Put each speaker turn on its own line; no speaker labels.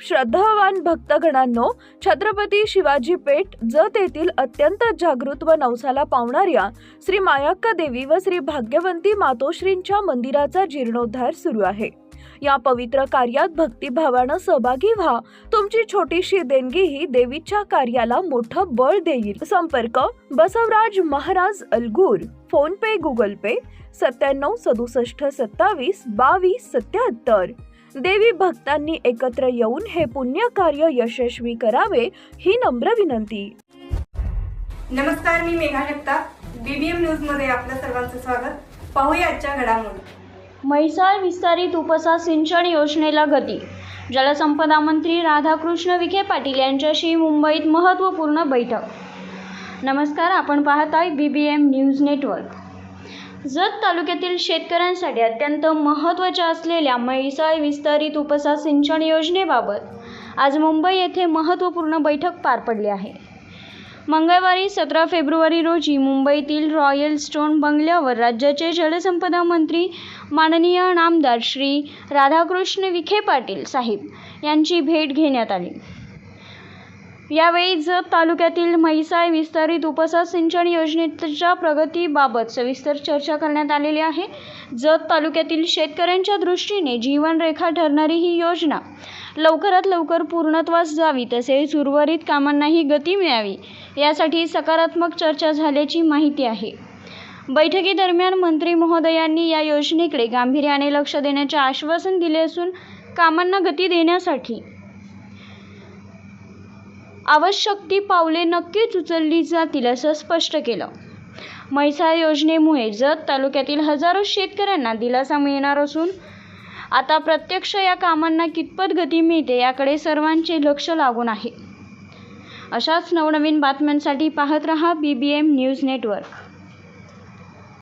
श्रद्धावान भक्तगणांनो, छत्रपती शिवाजी पेठ जत येथील अत्यंत जागृत व नवसाला पावणाऱ्या श्री मायाक्का देवी व श्री भाग्यवंती मातोश्रींच्या मंदिराचा जीर्णोद्धार सुरू आहे। या पवित्र कार्यात भक्तिभावानं सहभागी व्हा। तुमची छोटीशी देणगी ही देवीच्या कार्याला मोठं बळ देईल। संपर्क बसवराज महाराज अलगूर, फोन पे गुगल पे 97 67 27 22 77। देवी भक्तांनी एकत्र येऊन हे पुण्य कार्य यशस्वी करावे ही नम्र विनंती।
नमस्कार, मी मेघा जगताप, बीबीएम न्यूज मध्ये आपल्या सर्वांचं स्वागत। पाहूया आजच्या घडामोडी।
म्हैसाळ विस्तारित उपसा सिंचन योजनेला गती। जलसंपदा मंत्री राधाकृष्ण विखे पाटील यांच्याशी मुंबईत महत्त्वपूर्ण बैठक। नमस्कार, आपण पाहताय बीबीएम न्यूज नेटवर्क। जत तालुक्यातील शेतकऱ्यांसाठी अत्यंत महत्त्वाच्या असलेल्या म्हैसाळ विस्तारित उपसा सिंचन योजनेबाबत आज मुंबई येथे महत्त्वपूर्ण बैठक पार पडली आहे। मंगळवारी 17 फेब्रुवारी रोजी मुंबईतील रॉयल स्टोन बंगल्यावर राज्याचे जलसंपदा मंत्री माननीय नामदार श्री राधाकृष्ण विखे पाटील साहेब यांची भेट घेण्यात आली। यावेळी जत तालुक्यातील म्हैसाळ विस्तारित उपसा सिंचन योजनेच्या प्रगतीबाबत सविस्तर चर्चा करण्यात आलेली आहे। जत तालुक्यातील शेतकऱ्यांच्या दृष्टीने जीवनरेखा ठरणारी ही योजना लवकरात लवकर पूर्णत्वास जावी, तसेच उर्वरित कामांनाही गती मिळावी यासाठी सकारात्मक चर्चा झाल्याची माहिती आहे। बैठकीदरम्यान मंत्री महोदयांनी या योजनेकडे गांभीर्याने लक्ष देण्याचे आश्वासन दिले असून कामांना गती देण्यासाठी आवश्यक ती पावले नक्कीच उचलली जातील असं स्पष्ट केलं। म्हैसाळ योजनेमुळे जत तालुक्यातील हजारो शेतकऱ्यांना दिलासा मिळणार असून आता प्रत्यक्ष या कामांना कितपत गती मिळते याकडे सर्वांचे लक्ष लागून आहे। अशाच नवनवीन बातम्यांसाठी पाहत रहा बीबीएम न्यूज नेटवर्क।